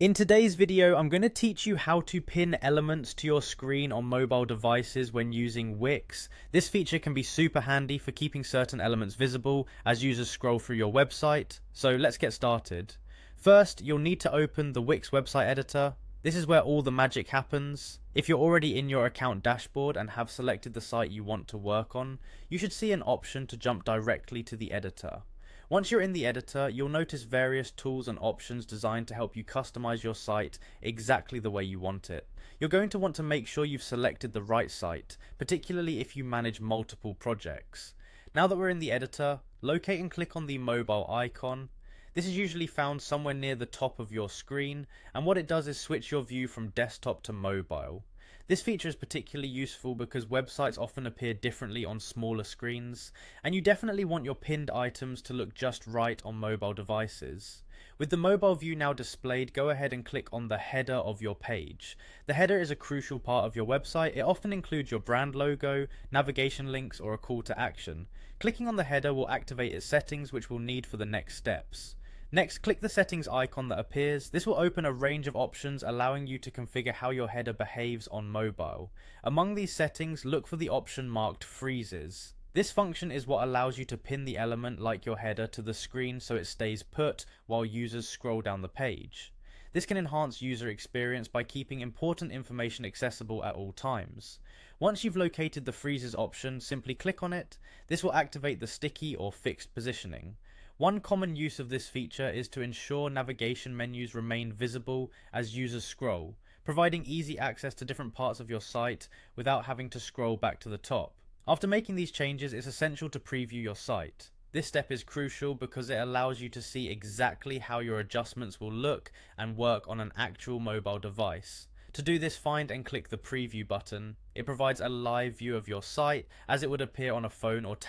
In today's video, I'm going to teach you how to pin elements to your screen on mobile devices when using Wix. This feature can be super handy for keeping certain elements visible as users scroll through your website. So let's get started. First, you'll need to open the Wix website editor. This is where all the magic happens. If you're already in your account dashboard and have selected the site you want to work on, you should see an option to jump directly to the editor. Once you're in the editor, you'll notice various tools and options designed to help you customize your site exactly the way you want it. You're going to want to make sure you've selected the right site, particularly if you manage multiple projects. Now that we're in the editor, locate and click on the mobile icon. This is usually found somewhere near the top of your screen, and what it does is switch your view from desktop to mobile. This feature is particularly useful because websites often appear differently on smaller screens, and you definitely want your pinned items to look just right on mobile devices. With the mobile view now displayed, go ahead and click on the header of your page. The header is a crucial part of your website. It often includes your brand logo, navigation links, or a call to action. Clicking on the header will activate its settings, which we'll need for the next steps. Next, click the settings icon that appears. This will open a range of options allowing you to configure how your header behaves on mobile. Among these settings, look for the option marked freezes. This function is what allows you to pin the element like your header to the screen so it stays put while users scroll down the page. This can enhance user experience by keeping important information accessible at all times. Once you've located the freezes option, simply click on it. This will activate the sticky or fixed positioning. One common use of this feature is to ensure navigation menus remain visible as users scroll, providing easy access to different parts of your site without having to scroll back to the top. After making these changes, it's essential to preview your site. This step is crucial because it allows you to see exactly how your adjustments will look and work on an actual mobile device. To do this, find and click the preview button. It provides a live view of your site as it would appear on a phone or tablet.